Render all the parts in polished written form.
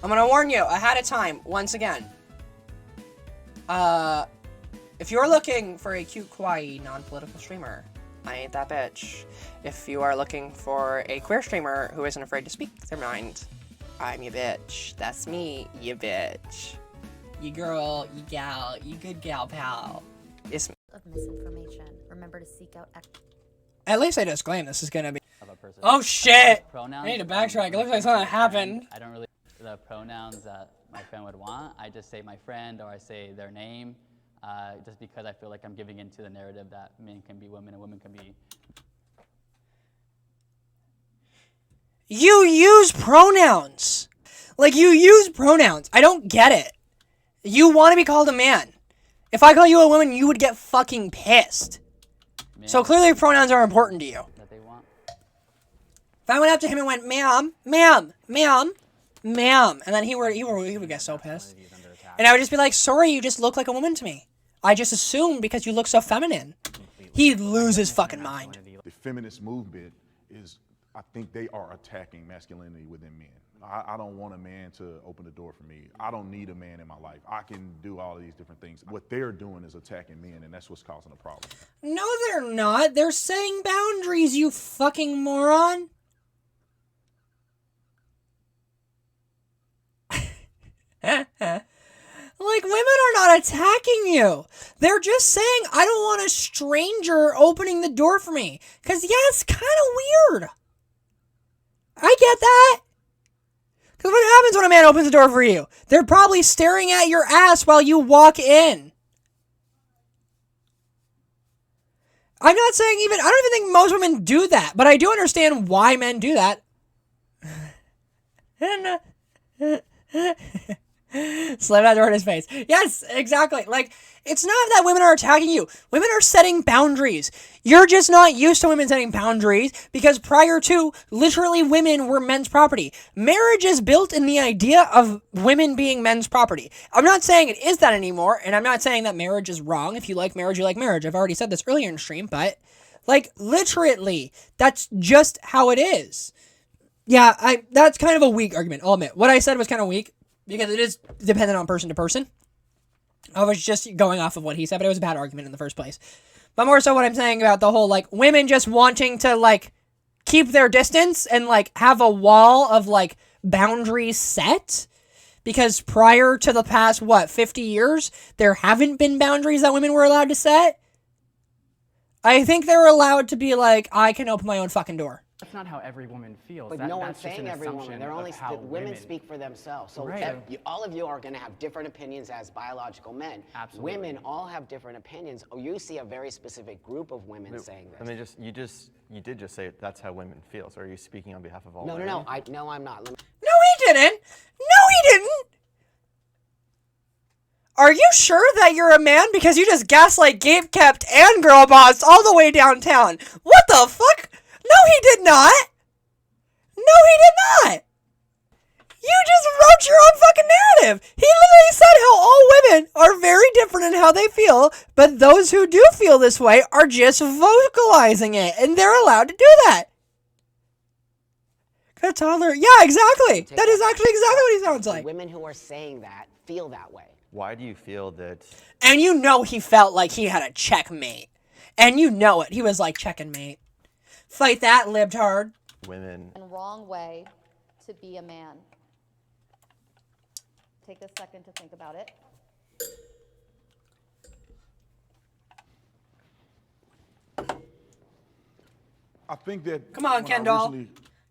I'm gonna warn you ahead of time, once again. If you're looking for a cute, kawaii, non-political streamer, I ain't that bitch. If you are looking for a queer streamer who isn't afraid to speak their mind, I'm your bitch. That's me, you bitch. You girl, you gal, you good gal pal. It's me. Of misinformation. Remember to seek out. At least I disclaim this is gonna be. Oh shit! Pronouns, I need to backtrack. It looks like something happened. I don't really the pronouns that my friend would want. I just say my friend or I say their name, just because I feel like I'm giving into the narrative that men can be women and women can be. You use pronouns. Like, you use pronouns. I don't get it. You want to be called a man. If I call you a woman, you would get fucking pissed. Man, so clearly pronouns are important to you. That they want. If I went up to him and went, ma'am, ma'am, ma'am, ma'am, and then he would get so pissed. And I would just be like, sorry, you just look like a woman to me. I just assumed because you look so feminine. He'd lose his fucking mind. The feminist movement is, I think they are attacking masculinity within men. I don't want a man to open the door for me. I don't need a man in my life. I can do all of these different things. What they're doing is attacking men, and that's what's causing the problem. No, they're not. They're saying boundaries, you fucking moron. Like, women are not attacking you. They're just saying, I don't want a stranger opening the door for me. Because, yeah, it's kind of weird. I get that. Because what happens when a man opens the door for you? They're probably staring at your ass while you walk in. I'm not saying I don't even think most women do that. But I do understand why men do that. Slam that door in his face. Yes, exactly. Like, it's not that women are attacking you. Women are setting boundaries. You're just not used to women setting boundaries because prior to, literally women were men's property. Marriage is built in the idea of women being men's property. I'm not saying it is that anymore, and I'm not saying that marriage is wrong. If you like marriage, you like marriage. I've already said this earlier in stream, but, like, literally, that's just how it is. Yeah, that's kind of a weak argument, I'll admit. What I said was kind of weak. Because it is dependent on person to person. I was just going off of what he said, but it was a bad argument in the first place. But more so what I'm saying about the whole, like, women just wanting to, like, keep their distance and, like, have a wall of, like, boundaries set. Because prior to the past, 50 years, there haven't been boundaries that women were allowed to set. I think they're allowed to be like, I can open my own fucking door. That's not how every woman feels. But no one's saying every woman. They're only women speak for themselves. So right. All of you are going to have different opinions as biological men. Absolutely. Women all have different opinions. Oh, you see a very specific group of women saying this. I mean, you did just say that's how women feel. So are you speaking on behalf of all women? No, I'm not. No, he didn't. No, he didn't. Are you sure that you're a man? Because you just gaslight Gabe Kept and Girl Boss all the way downtown. What the fuck? No, he did not. No, he did not. You just wrote your own fucking narrative. He literally said how all women are very different in how they feel, but those who do feel this way are just vocalizing it, and they're allowed to do that. A toddler. Yeah, exactly. That is actually exactly what he sounds like. Women who are saying that feel that way. Why do you feel that? And you know he felt like he had a checkmate. And you know it. He was like, check and mate. Fight that, libtard. Women. And wrong way to be a man. Take a second to think about it. I think that. Come on, Kendall.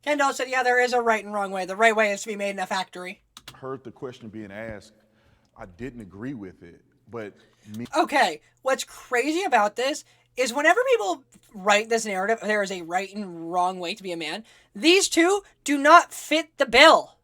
Kendall said, yeah, there is a right and wrong way. The right way is to be made in a factory. Heard the question being asked. I didn't agree with it, but me. Okay, what's crazy about this is whenever people write this narrative, there is a right and wrong way to be a man, these two do not fit the bill.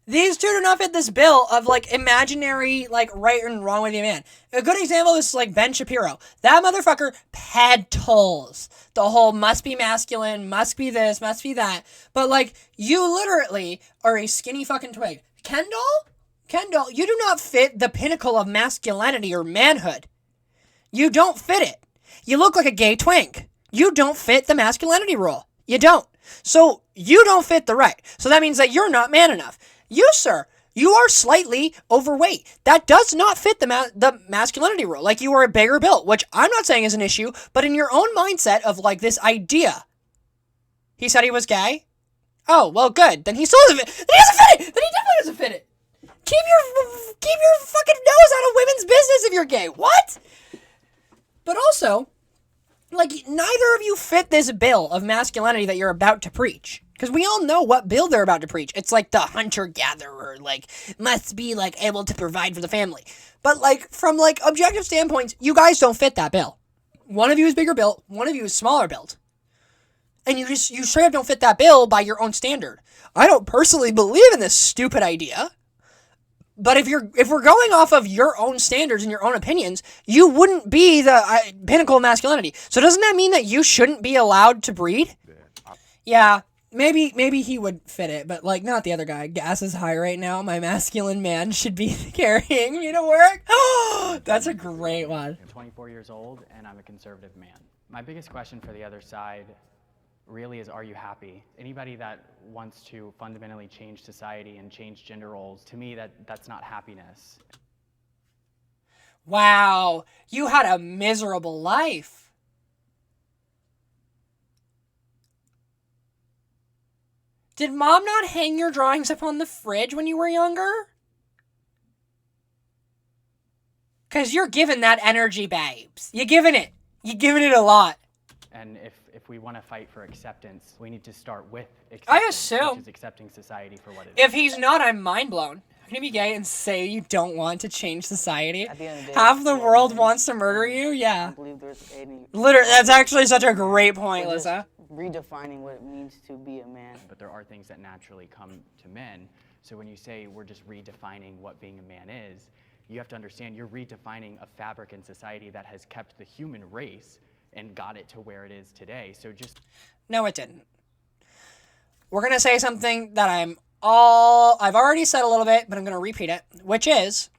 These two do not fit this bill of, like, imaginary, like, right and wrong way to be a man. A good example is, like, Ben Shapiro. That motherfucker peddles the whole must be masculine, must be this, must be that. But, like, you literally are a skinny fucking twig. Kendall, you do not fit the pinnacle of masculinity or manhood. You don't fit it. You look like a gay twink. You don't fit the masculinity role. You don't. So you don't fit the right. So that means that you're not man enough. You, sir, you are slightly overweight. That does not fit the masculinity rule. Like, you are a bigger built, which I'm not saying is an issue, but in your own mindset of, like, this idea. He said he was gay? Oh, well, good. Then he still doesn't fit. Then he doesn't fit it. Then he definitely doesn't fit it. Keep your fucking nose out of women's business if you're gay. What? But also, like, neither of you fit this bill of masculinity that you're about to preach. Because we all know what bill they're about to preach. It's like the hunter-gatherer, like, must be, like, able to provide for the family. But, like, from, like, objective standpoints, you guys don't fit that bill. One of you is bigger built, one of you is smaller built. And you straight up don't fit that bill by your own standard. I don't personally believe in this stupid idea. But if we're going off of your own standards and your own opinions, you wouldn't be the pinnacle of masculinity. So doesn't that mean that you shouldn't be allowed to breed? Yeah, maybe he would fit it, but like not the other guy. Gas is high right now. My masculine man should be carrying me to work. That's a great one. I'm 24 years old and I'm a conservative man. My biggest question for the other side really is, are you happy? Anybody that wants to fundamentally change society and change gender roles, to me, that's not happiness. Wow, you had a miserable life. Did mom not hang your drawings up on the fridge when you were younger? Because you're giving that energy, babes. You're giving it a lot. And if we want to fight for acceptance, we need to start with acceptance, I assume. which is accepting society for what it If is. he's not, I'm mind blown. Can you be gay and say you don't want to change society? At the end of the day, Half the we're world men. wants to murder you? I Yeah. don't believe there's any. Literally, that's actually such a great point, We're just Lisa. redefining what it means to be a man. But there are things that naturally come to men. So when you say we're just redefining what being a man is, you have to understand you're redefining a fabric in society that has kept the human race and got it to where it is today. So just... No, it didn't. We're going to say something that I've already said a little bit, but I'm going to repeat it, which is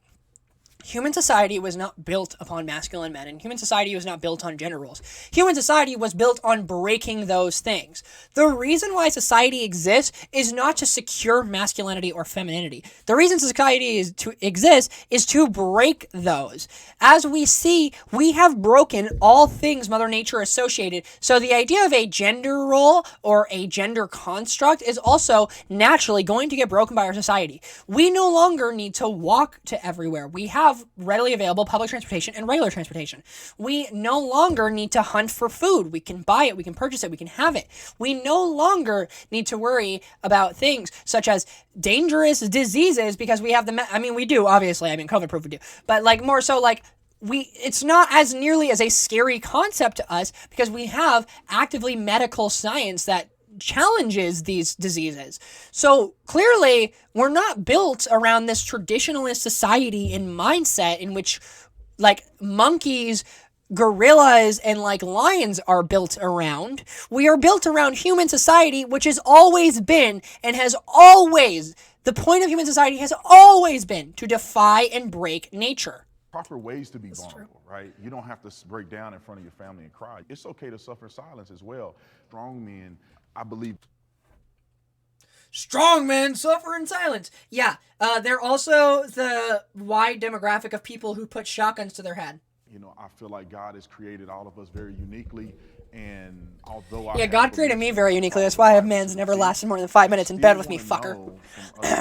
human society was not built upon masculine men, and human society was not built on gender roles. Human society was built on breaking those things. The reason why society exists is not to secure masculinity or femininity. The reason society exists is to break those. As we see, we have broken all things Mother Nature associated. So the idea of a gender role or a gender construct is also naturally going to get broken by our society. We no longer need to walk to everywhere. We have readily available public transportation and regular transportation. We no longer need to hunt for food. We can buy it, we can purchase it, we can have it. We no longer need to worry about things such as dangerous diseases because we have we do, obviously. COVID proof we do. But like more so like it's not as nearly as a scary concept to us because we have actively medical science that challenges these diseases. So clearly we're not built around this traditionalist society and mindset in which like monkeys, gorillas, and like lions are built around. We are built around human society, which has always been and has always, the point of human society has always been to defy and break nature. Proper ways to be vulnerable, right? You don't have to break down in front of your family and cry. It's okay to suffer silence as well. Strong men, I believe. Strong men suffer in silence. Yeah, they're also the wide demographic of people who put shotguns to their head. You know, I feel like God has created all of us very uniquely, and although Yeah, God created me very uniquely. That's why I have man's never lasted more than 5 minutes in bed with me, fucker.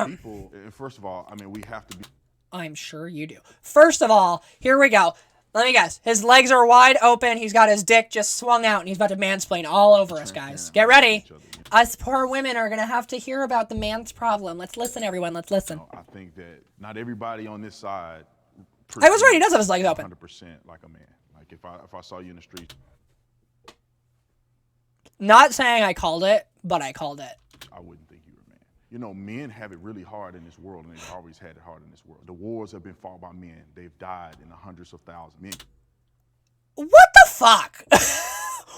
People, first of all, we have to be. I'm sure you do. First of all, here we go. Let me guess. His legs are wide open. He's got his dick just swung out, and he's about to mansplain all over us, guys. Get ready. Us poor women are going to have to hear about the man's problem. Let's listen, everyone. Let's listen. I think that not everybody on this side. I was right. He does have his legs open. 100% like a man. Like if I saw you in the street. Not saying I called it, but I called it. I wouldn't think you were a man. You know, men have it really hard in this world, and they've always had it hard in this world. The wars have been fought by men. They've died in the hundreds of thousands. Men. What the fuck?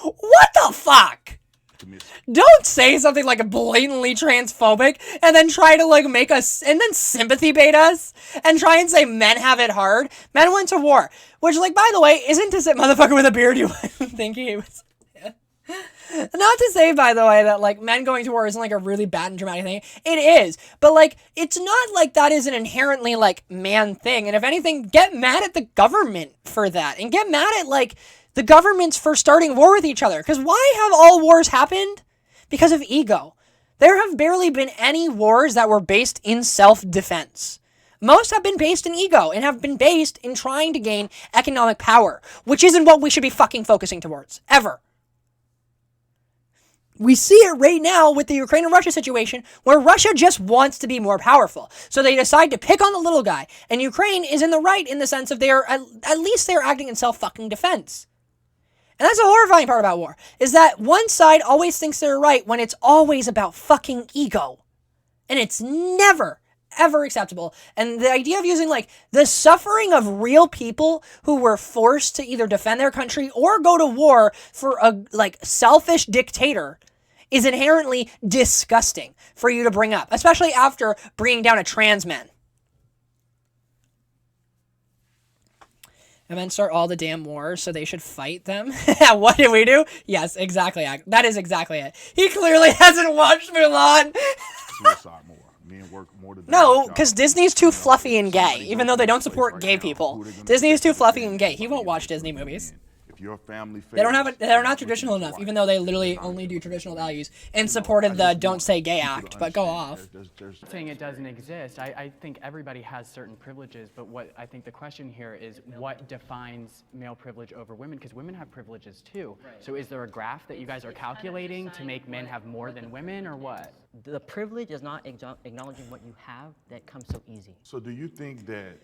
What the fuck? Don't say something like blatantly transphobic and then try to like make us and then sympathy bait us and try and say men have it hard. Men went to war, which like by the way isn't to sit motherfucker with a beard you wouldn't think he was. Not to say, by the way, that, like, men going to war isn't, like, a really bad and dramatic thing. It is. But, like, it's not like that is an inherently, like, man thing. And if anything, get mad at the government for that. And get mad at, like, the governments for starting war with each other. Because why have all wars happened? Because of ego. There have barely been any wars that were based in self-defense. Most have been based in ego and have been based in trying to gain economic power, which isn't what we should be fucking focusing towards, ever. We see it right now with the Ukraine and Russia situation, where Russia just wants to be more powerful. So they decide to pick on the little guy, and Ukraine is in the right in the sense of at least they're acting in self-fucking defense. And that's the horrifying part about war, is that one side always thinks they're right when it's always about fucking ego. And it's never, ever acceptable. And the idea of using, like, the suffering of real people who were forced to either defend their country or go to war for a, like, selfish dictator is inherently disgusting for you to bring up, especially after bringing down a trans man. And then start all the damn wars, so they should fight them. What did we do? Yes, exactly. That is exactly it. He clearly hasn't watched Mulan. Suicide more. Men work more than No, because Disney's too fluffy and gay, even though they don't support gay people. Disney's too fluffy and gay. He won't watch Disney movies. If your family They're not traditional enough, even though they literally only do traditional values and supported the Don't Say Gay Act, but go off. Saying it doesn't exist. I think everybody has certain privileges, but what I think the question here is what defines male privilege over women? Because women have privileges too. So is there a graph that you guys are calculating to make men have more than women, or what? The privilege is not acknowledging what you have that comes so easy. So do you think that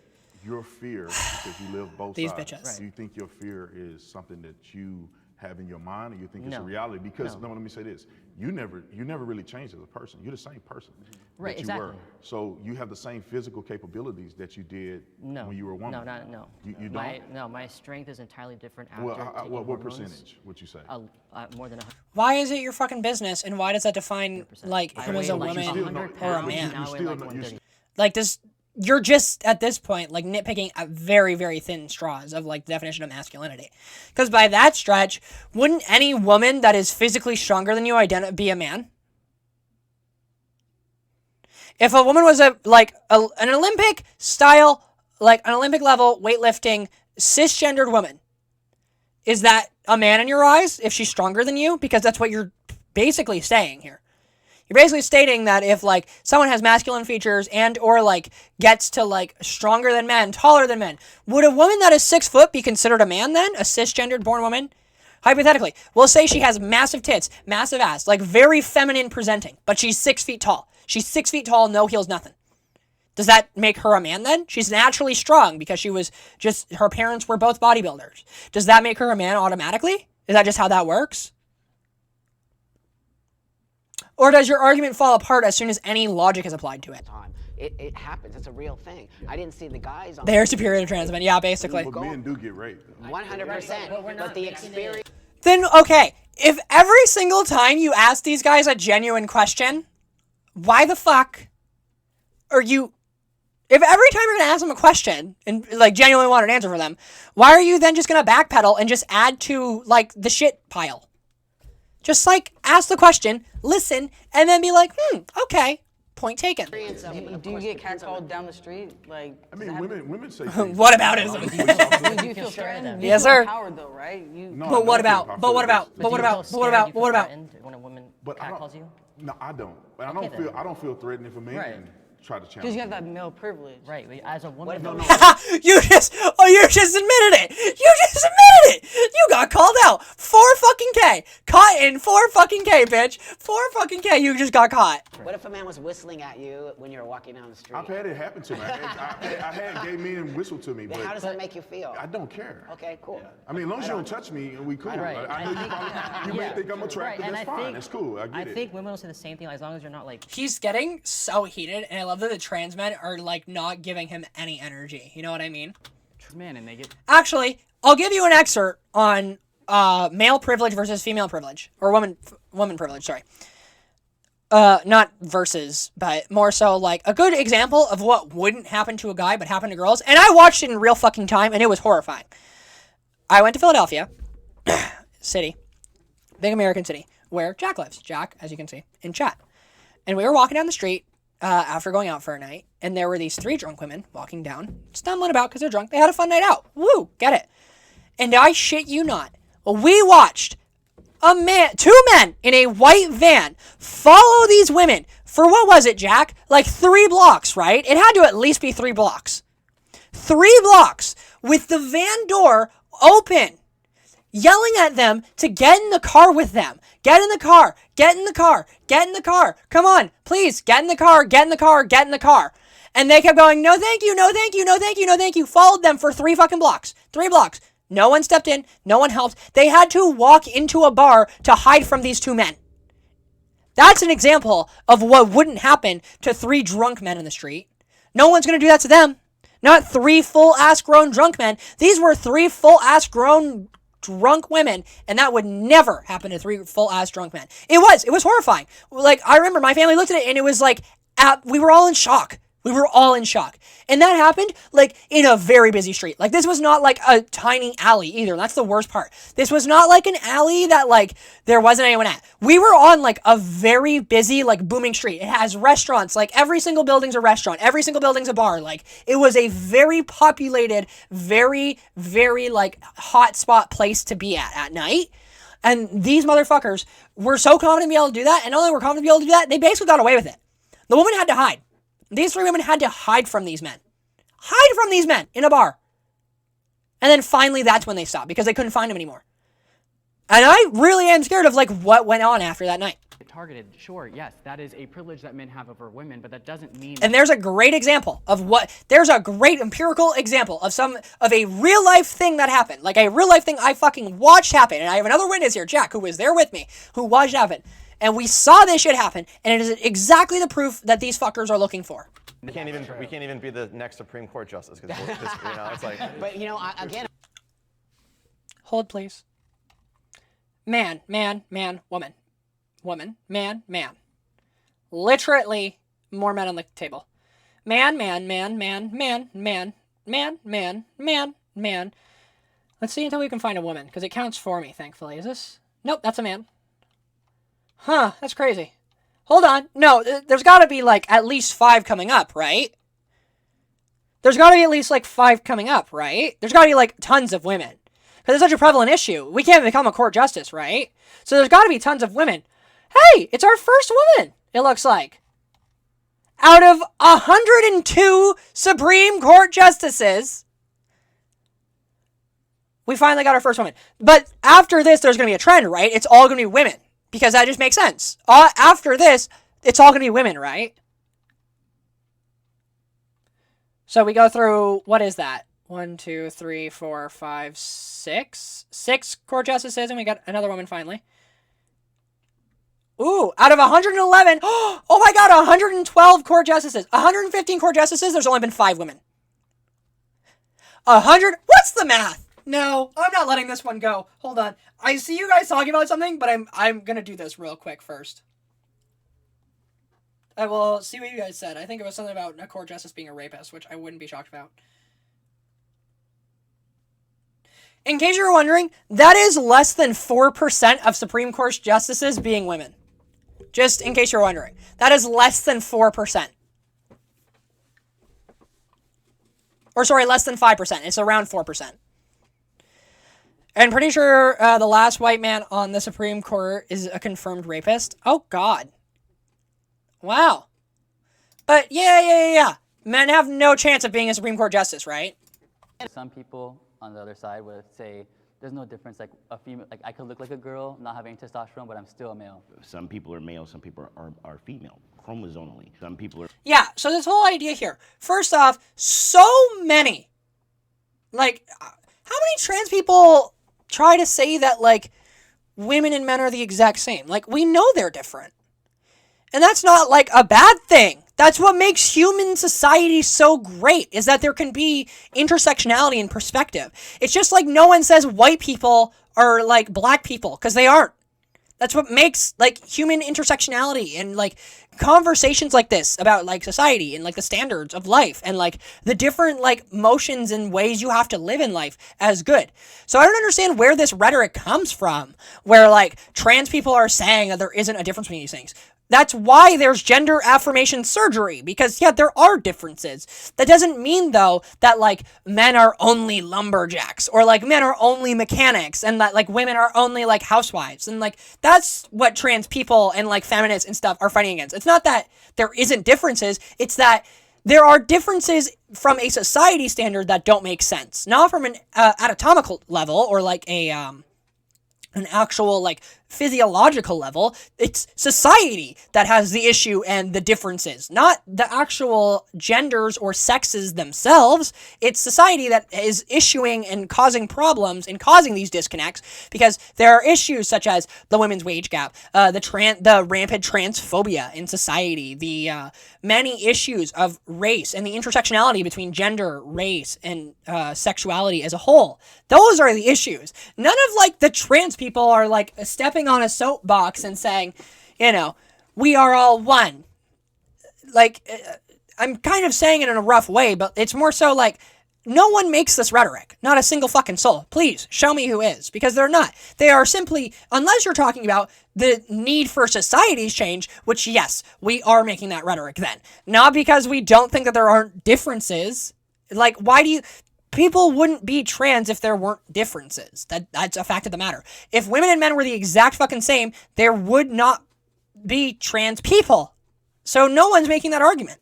your fear, because you live both sides, bitches. do you think your fear is something that you have in your mind, or you think it's a No. reality? Because No. let me say this: you never really changed as a person. You're the same person Right, that you exactly. were. So you have the same physical capabilities that you did No. when you were a woman. No. You don't. My strength is entirely different after Well, taking what hormones. percentage would you say? More than 100. Why is it your fucking business, and why does that define, like, I him as weigh a like woman 100 or a pounds, man? now I weigh like 130. Like, this, you're just, at this point, like, nitpicking at very, very thin straws of, like, the definition of masculinity. Because by that stretch, wouldn't any woman that is physically stronger than you be a man? If a woman was an Olympic style, like, an Olympic level weightlifting cisgendered woman, is that a man in your eyes if she's stronger than you? Because that's what you're basically saying here. You're basically stating that if, like, someone has masculine features and or, like, gets to, like, stronger than men, taller than men, would a woman that is 6 foot be considered a man then? A cisgendered born woman? Hypothetically, we'll say she has massive tits, massive ass, like, very feminine presenting, but she's 6 feet tall. She's 6 feet tall, no heels, nothing. Does that make her a man then? She's naturally strong because her parents were both bodybuilders. Does that make her a man automatically? Is that just how that works? Or does your argument fall apart as soon as any logic is applied to it? It happens. It's a real thing. I didn't see the guys on They're superior to trans men. Yeah, basically. But men do get raped. 100%. But the experience. Then, okay, if every single time you ask these guys a genuine question, why the fuck are you... If every time you're going to ask them a question and, like, genuinely want an answer for them, why are you then just going to backpedal and just add to, like, the shit pile? Just, like, ask the question, listen, and then be like, okay, point taken. Do you get catcalled down the street? Like, I mean, women say What aboutism? do you feel threatened? You Yes, feel sir. empowered though, right? No, But I what don't feel about? But what about? But what about? But what about? But what about? When a woman But I catcalls don't, you? no, I don't. But Okay, then. I don't feel threatened if a man Right. try to challenge Because you have me. that male privilege. Right, as a woman. You just admitted it. You just admitted it. You got called out. 4 fucking K. Caught in 4 fucking K, bitch. 4 fucking K. You just got caught. What if a man was whistling at you when you were walking down the street? I've had it happen to me. I had gay men whistle to me, Then but how does that make you feel? I don't care. Okay, cool. I mean, as long as you don't touch me, we cool. Right. I know you may think I'm attractive. and That's I fine. think- That's cool. I get it. think women will say the same thing as long as you're not like. He's getting so heated, and I love that the trans men are, like, not giving him any energy. You know what I mean? Man, and they get Actually, I'll give you an excerpt on male privilege versus female privilege, or woman privilege. Sorry, not versus, but more so like a good example of what wouldn't happen to a guy but happen to girls. And I watched it in real fucking time, and it was horrifying. I went to Philadelphia, city, big American city, where Jack lives. Jack, as you can see in chat. And we were walking down the street after going out for a night, and there were these 3 drunk women walking down, stumbling about because they're drunk. They had a fun night out. Woo, get it. And I shit you not, we watched 2 men in a white van follow these women for, what was it, Jack? Like 3 blocks, right? It had to at least be 3 blocks. 3 blocks with the van door open, yelling at them to get in the car with them. Get in the car, get in the car, get in the car. Come on, please, get in the car, get in the car, get in the car. And they kept going, no thank you, no thank you, no thank you, no thank you. Followed them for 3 fucking blocks. 3 blocks. No one stepped in, no one helped. They had to walk into a bar to hide from these 2 men. That's an example of what wouldn't happen to 3 drunk men in the street. No one's going to do that to them. Not 3 full-ass grown drunk men. These were 3 full-ass grown drunk women, and that would never happen to 3 full-ass drunk men. It was horrifying. Like, I remember my family looked at it, and it was like, we were all in shock. We were all in shock. And that happened, like, in a very busy street. Like, this was not, like, a tiny alley either. That's the worst part. This was not, like, an alley that, like, there wasn't anyone at. We were on, like, a very busy, like, booming street. It has restaurants. Like, every single building's a restaurant. Every single building's a bar. Like, it was a very populated, very, very, like, hot spot place to be at night. And these motherfuckers were so confident to be able to do that. And not only were confident to be able to do that, they basically got away with it. The woman had to hide. These 3 women had to hide from these men. Hide from these men in a bar. And then finally that's when they stopped because they couldn't find them anymore. And I really am scared of like what went on after that night. Targeted, sure, yes, that is a privilege that men have over women, but that doesn't mean... And there's a great example of there's a great empirical example of a real life thing that happened. Like a real life thing I fucking watched happen. And I have another witness here, Jack, who was there with me, who watched it happen. And we saw this shit happen, and it is exactly the proof that these fuckers are looking for. We can't even be the next Supreme Court justice because it's like. But again. Hold, please. Man, woman, man. Literally, more men on the table. Man. Let's see until we can find a woman, because it counts for me, thankfully. Is this? Nope, that's a man. Huh, that's crazy. Hold on. No, there's got to be, like, at least 5 coming up, right? There's got to be at least, like, 5 coming up, right? There's got to be, like, tons of women. Because it's such a prevalent issue. We can't become a court justice, right? So there's got to be tons of women. Hey, it's our first woman, it looks like. Out of 102 Supreme Court justices, we finally got our first woman. But after this, there's going to be a trend, right? It's all going to be women. Because that just makes sense. After this, it's all going to be women, right? So we go through, what is that? 1, 2, 3, 4, 5, 6. 6 court justices, and we got another woman finally. Ooh, out of 111, oh my god, 112 court justices. 115 court justices, there's only been 5 women. 100, what's the math? No, I'm not letting this one go. Hold on. I see you guys talking about something, but I'm gonna do this real quick first. I will see what you guys said. I think it was something about a court justice being a rapist, which I wouldn't be shocked about. In case you were wondering, that is less than 4% of Supreme Court justices being women. Just in case you're wondering. That is less than 4%. Or sorry, less than 5%. It's around 4%. And pretty sure the last white man on the Supreme Court is a confirmed rapist. Oh, God. Wow. But, yeah. Men have no chance of being a Supreme Court justice, right? Some people on the other side would say there's no difference. Like a female, like I could look like a girl, not having testosterone, but I'm still a male. Some people are male, some people are female, chromosomally. Some people are... Yeah, so this whole idea here. First off, so many. Like, how many trans people try to say that, like, women and men are the exact same? Like, we know they're different. And that's not, like, a bad thing. That's what makes human society so great, is that there can be intersectionality and perspective. It's just like no one says white people are like black people, because they aren't. That's what makes, like, human intersectionality and, like, conversations like this about, like, society and, like, the standards of life and, like, the different, like, motions and ways you have to live in life as good. So I don't understand where this rhetoric comes from, where, like, trans people are saying that there isn't a difference between these things. That's why there's gender affirmation surgery, because, yeah, there are differences. That doesn't mean, though, that, like, men are only lumberjacks, or, like, men are only mechanics, and that, like, women are only, like, housewives. And, like, that's what trans people and, like, feminists and stuff are fighting against. It's not that there isn't differences, it's that there are differences from a society standard that don't make sense. Not from an anatomical level, or, like, an actual, like, physiological level. It's society that has the issue and the differences, not the actual genders or sexes themselves. It's society that is issuing and causing problems and causing these disconnects, because there are issues such as the women's wage gap, the rampant transphobia in society, the many issues of race and the intersectionality between gender, race, and sexuality as a whole. Those are the issues. None of, like, the trans people are, like, stepping on a soapbox and saying, you know, we are all one. Like, I'm kind of saying it in a rough way, but it's more so like, no one makes this rhetoric. Not a single fucking soul. Please, show me who is. Because they're not. They are simply, unless you're talking about the need for society's change, which, yes, we are making that rhetoric then. Not because we don't think that there aren't differences. Like, why do you... People wouldn't be trans if there weren't differences. That's a fact of the matter. If women and men were the exact fucking same, there would not be trans people. So no one's making that argument.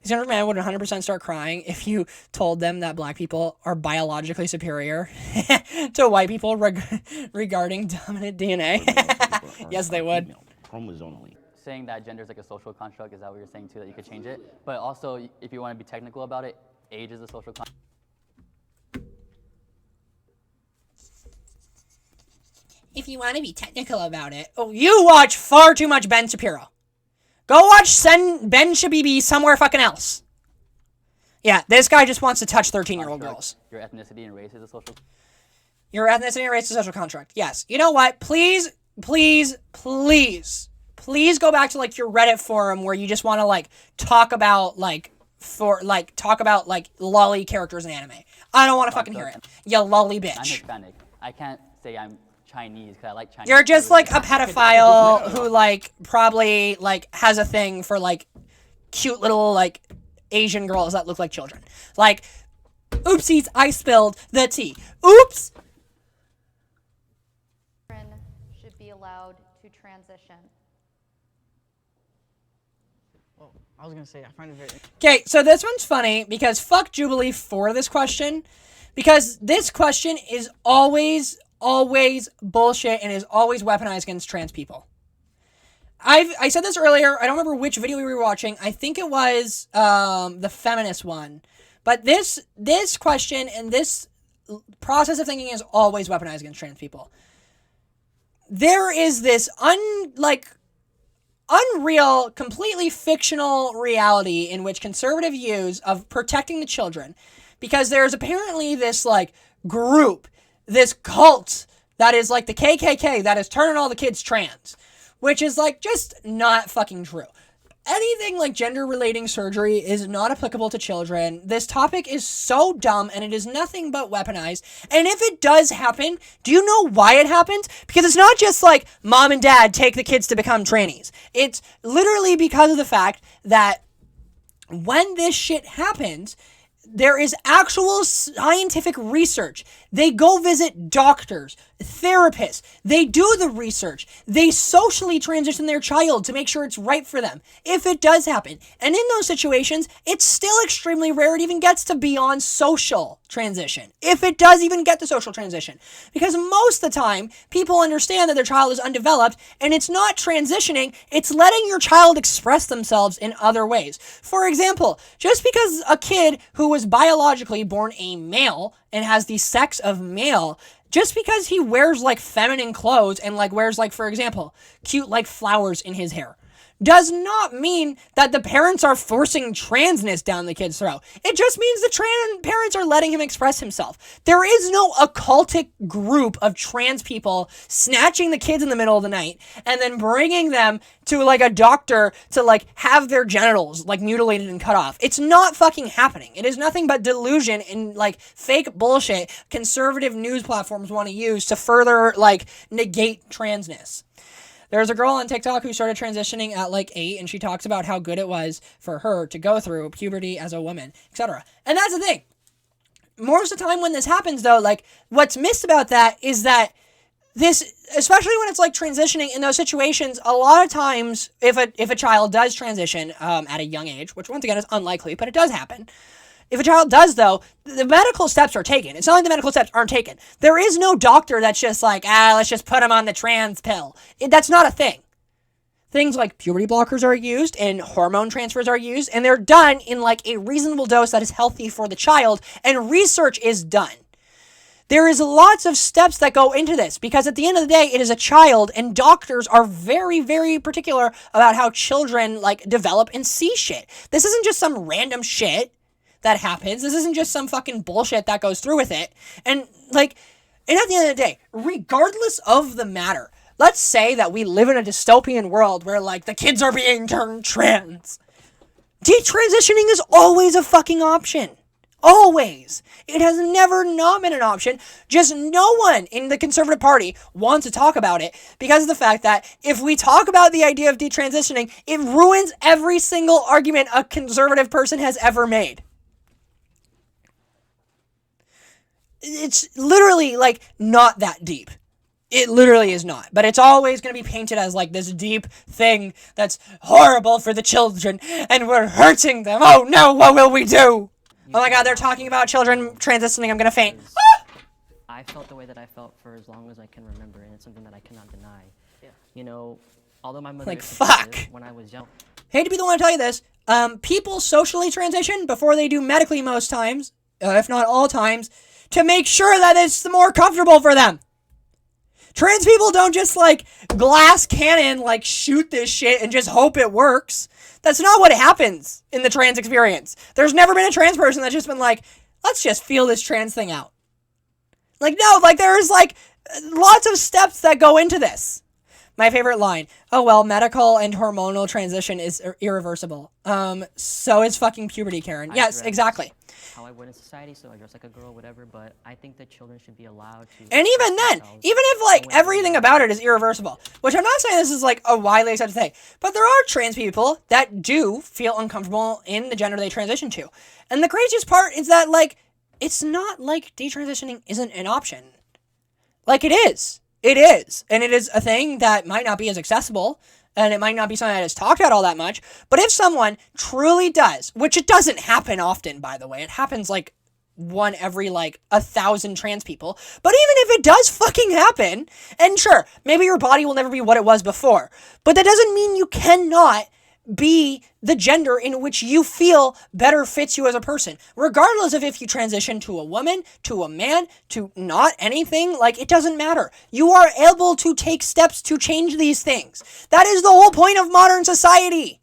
These men would 100% start crying if you told them that black people are biologically superior to white people regarding dominant DNA. Yes, they would. Chromosomally. Saying that gender is like a social construct, is that what you're saying too, that you could change it? But also, if you want to be technical about it, age is a social construct. If you want to be technical about it, you watch far too much Ben Shapiro. Go watch Ben Shabibi somewhere fucking else. Yeah, this guy just wants to touch 13-year-old girls. Your ethnicity and race is a social... Your ethnicity and race is a social construct. Yes. You know what? Please go back to, like, your Reddit forum where you just want to, like, talk about lolly characters in anime. I don't want to fucking hear it. You lolly bitch. I'm Hispanic. I can't say I'm Chinese because I like Chinese. You're just, like, a pedophile who, like, probably, like, has a thing for, like, cute little, like, Asian girls that look like children. Like, oopsies, I spilled the tea. Oops! Children should be allowed to transition. Well, I was gonna say, I find it very... Okay, so this one's funny because fuck Jubilee for this question, because this question is always bullshit and is always weaponized against trans people. I said this earlier. I don't remember which video we were watching. I think it was the feminist one. But this question and this process of thinking is always weaponized against trans people. There is this unreal, completely fictional reality in which conservative views of protecting the children, because there's apparently this, like, group, this cult that is like the KKK that is turning all the kids trans, which is, like, just not fucking true. Anything like gender-relating surgery is not applicable to children. This topic is so dumb, and it is nothing but weaponized. And if it does happen, do you know why it happens? Because it's not just like mom and dad take the kids to become trannies. It's literally because of the fact that when this shit happens, there is actual scientific research. They go visit doctors, therapists. They do the research. They socially transition their child to make sure it's right for them, if it does happen. And in those situations, it's still extremely rare it even gets to beyond social transition, if it does even get to social transition. Because most of the time, people understand that their child is undeveloped, and it's not transitioning, it's letting your child express themselves in other ways. For example, just because a kid who was biologically born a male and has the sex of male, just because he wears, like, feminine clothes and, like, wears, like, for example, cute, like, flowers in his hair, does not mean that the parents are forcing transness down the kid's throat. It just means the trans parents are letting him express himself. There is no occultic group of trans people snatching the kids in the middle of the night and then bringing them to like a doctor to like have their genitals like mutilated and cut off. It's not fucking happening. It is nothing but delusion and like fake bullshit conservative news platforms want to use to further like negate transness. There's a girl on TikTok who started transitioning at like 8, and she talks about how good it was for her to go through puberty as a woman, etc. And that's the thing. Most of the time when this happens, though, like, what's missed about that is that this, especially when it's like transitioning in those situations, a lot of times if a child does transition at a young age, which once again is unlikely, but it does happen. If a child does, though, the medical steps are taken. It's not like the medical steps aren't taken. There is no doctor that's just like, let's just put him on the trans pill. That's not a thing. Things like puberty blockers are used and hormone transfers are used, and they're done in like a reasonable dose that is healthy for the child, and research is done. There is lots of steps that go into this because at the end of the day, it is a child, and doctors are very, very particular about how children like develop and see shit. This isn't just some random shit that happens. This isn't just some fucking bullshit that goes through with it. And like, and at the end of the day, regardless of the matter, let's say that we live in a dystopian world where like the kids are being turned trans. Detransitioning is always a fucking option. Always. It has never not been an option. Just no one in the Conservative Party wants to talk about it because of the fact that if we talk about the idea of detransitioning, it ruins every single argument a conservative person has ever made. It's literally, like, not that deep. It literally is not. But it's always going to be painted as, like, this deep thing that's horrible for the children, and we're hurting them. Oh, no, what will we do? Oh, my God, they're talking about children transitioning. I'm going to faint. I felt the way that I felt for as long as I can remember, and it's something that I cannot deny. Yeah. You know, although my mother... Like, fuck. When I was young... Hate to be the one to tell you this. People socially transition before they do medically most times, if not all times, to make sure that it's more comfortable for them. Trans people don't just, like, glass cannon, like, shoot this shit and just hope it works. That's not what happens in the trans experience. There's never been a trans person that's just been like, let's just feel this trans thing out. Like, no, like, there's, like, lots of steps that go into this. My favorite line, oh, well, medical and hormonal transition is irreversible. So is fucking puberty, Karen. Yes, exactly. How I would in society, so I dress like a girl, whatever, but I think that children should be allowed to... And even then, even if, like, everything about it is irreversible, which I'm not saying this is, like, a widely accepted thing, but there are trans people that do feel uncomfortable in the gender they transition to. And the craziest part is that, like, it's not like detransitioning isn't an option. Like, it is. It is. And it is a thing that might not be as accessible, and it might not be something that is talked about all that much, but if someone truly does, which it doesn't happen often, by the way, it happens like one every like 1,000 trans people, but even if it does fucking happen, and sure, maybe your body will never be what it was before, but that doesn't mean you cannot be the gender in which you feel better fits you as a person, regardless of if you transition to a woman, to a man, to not anything. Like, it doesn't matter. You are able to take steps to change these things. That is the whole point of modern society.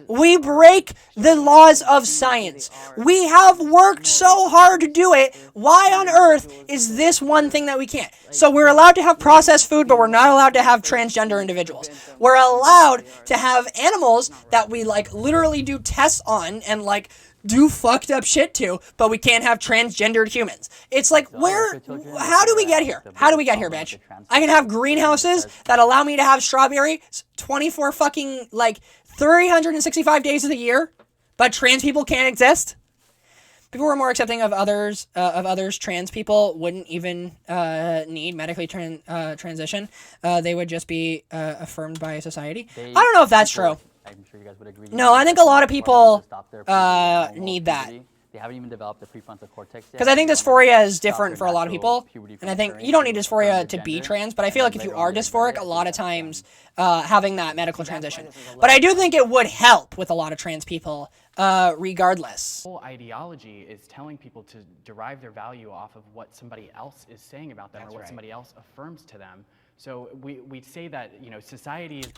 We break the laws of science. We have worked so hard to do it. Why on earth is this one thing that we can't? So we're allowed to have processed food, but we're not allowed to have transgender individuals. We're allowed to have animals that we, like, literally do tests on and, like, do fucked up shit to, but we can't have transgendered humans. It's like, how do we get here? How do we get here, bitch? I can have greenhouses that allow me to have strawberries 24 fucking, like, 365 days of the year, but trans people can't exist? People who are more accepting of others, trans people wouldn't even need medically transition. They would just be affirmed by society. I don't know if that's true. I'm sure you guys would agree. No, I think a lot of people need that. They haven't even developed the prefrontal cortex yet. Because I think dysphoria is different for a lot of people. And I think you don't need dysphoria to be trans, but I feel like if you are dysphoric, a lot of times having that medical transition. But I do think it would help with a lot of trans people regardless. The whole ideology is telling people to derive their value off of what somebody else is saying about them or what somebody else affirms to them. So we say that, you know, society is...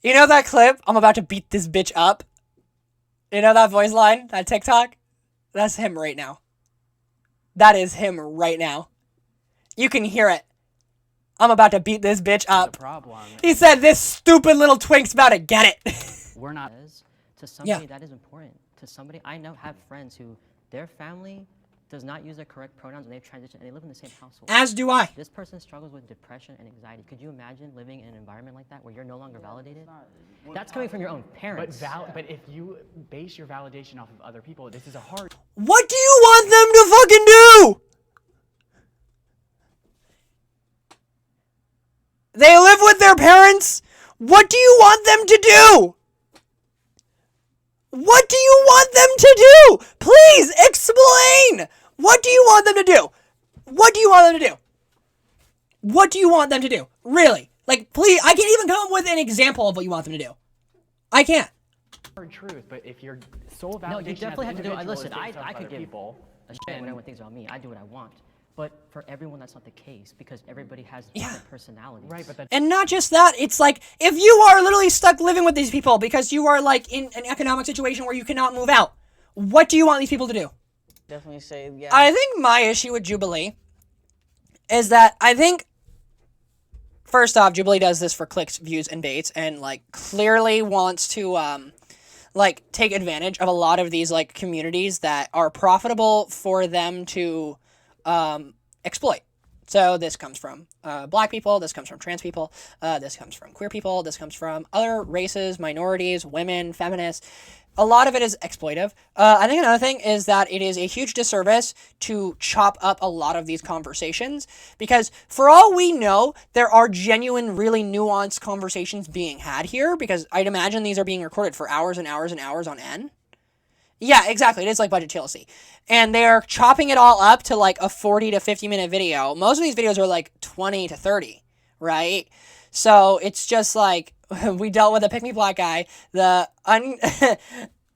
You know that clip? I'm about to beat this bitch up. You know that voice line? That TikTok? That's him right now. That is him right now. You can hear it. I'm about to beat this bitch up. The problem. He said this stupid little twink's about to get it. We're not. To somebody that is important. To somebody, I know have friends who their family does not use their correct pronouns and they've transitioned and they live in the same household. As do I. This person struggles with depression and anxiety. Could you imagine living in an environment like that where you're no longer validated? That's coming from your own parents. But if you base your validation off of other people, this is a hard. What do you want them to fucking do? They live with their parents. What do you want them to do? What do you want them to do? Please explain. What do you want them to do? What do you want them to do? What do you want them to do? Really? Like, please, I can't even come up with an example of what you want them to do. I can't. Hard truth, but if your sole validation No, you definitely have to do it. Listen, I could give give people a shit when everyone thinks about me. I do what I want. But for everyone, that's not the case because everybody has different personalities. Right, but And not just that, it's like, if you are literally stuck living with these people because you are like in an economic situation where you cannot move out, what do you want these people to do? Definitely say, yeah. I think my issue with Jubilee is that I think, first off, Jubilee does this for clicks, views, and baits, and like clearly wants to like take advantage of a lot of these like communities that are profitable for them to exploit. So this comes from black people, this comes from trans people, this comes from queer people, this comes from other races, minorities, women, feminists. A lot of it is exploitive. I think another thing is that it is a huge disservice to chop up a lot of these conversations because for all we know, there are genuine, really nuanced conversations being had here because I'd imagine these are being recorded for hours and hours and hours on end. Yeah, exactly. It is like budget TLC. And they're chopping it all up to like a 40 to 50 minute video. Most of these videos are like 20 to 30, right? So it's just like, we dealt with a pick-me black guy, the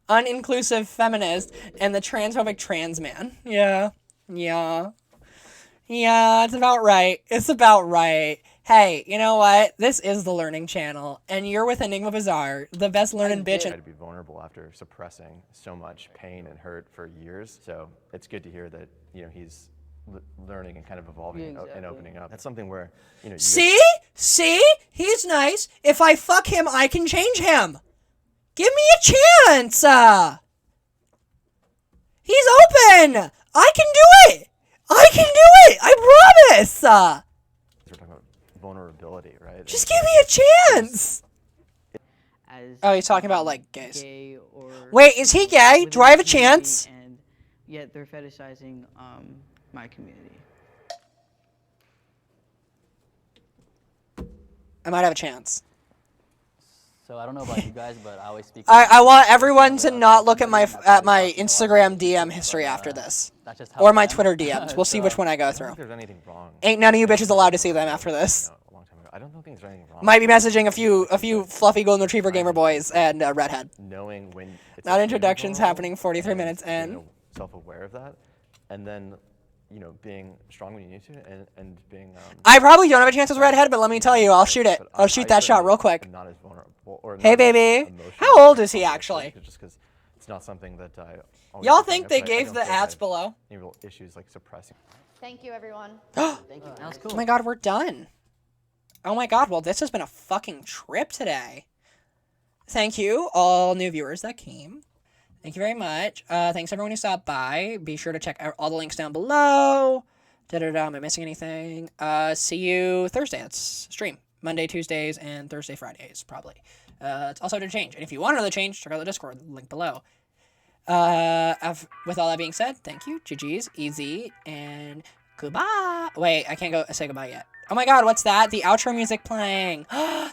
uninclusive feminist, and the transphobic trans man. Yeah, it's about right. It's about right. Hey, you know what? This is the Learning Channel, and you're with Enigma Bazaar, the best learning bitch. To be vulnerable after suppressing so much pain and hurt for years. So it's good to hear that he's learning and kind of evolving and opening up. That's something where See, he's nice. If I fuck him, I can change him. Give me a chance. He's open. I can do it. I promise. We're talking about vulnerability, right? Just give me a chance. Oh, he's talking about like gays. Gay or wait, is he gay? Do I have a chance? And yet they're fetishizing my community. I might have a chance. So I don't know about you guys, but I always speak. I want everyone to not look at my Instagram DM history after this, or my Twitter DMs. We'll see which one I go through. I don't think there's anything wrong. Ain't none of you bitches allowed to see them after this. A long time ago. I don't think there's anything wrong. Might be messaging a few fluffy golden retriever gamer boys and redhead. Knowing when it's not introductions happening 43 minutes in. Self-aware of that, and then being strong when you need to, and being. I probably don't have a chance with redhead, but let me tell you, I'll shoot it. I'll shoot that shot real quick. Not as vulnerable. Or hey, baby. How old is he actually? Just because it's not something that I. Y'all think they gave the ads below? Any real issues like suppressing. Thank you, everyone. Thank you. That was cool. Oh my god, we're done. Oh my god, well, this has been a fucking trip today. Thank you, all new viewers that came. Thank you very much. Thanks everyone who stopped by. Be sure to check out all the links down below. Am I missing anything? See you Thursday. That's stream. Monday, Tuesdays, and Thursday, Fridays, probably. It's also to change. And if you want another change, check out the Discord link below. With all that being said, thank you. GG's, easy, and goodbye. Wait, I can't go say goodbye yet. Oh my god, what's that? The outro music playing.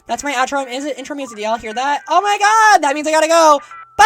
That's my outro. Is it intro music? Do y'all hear that? Oh my god, that means I gotta go. Bye!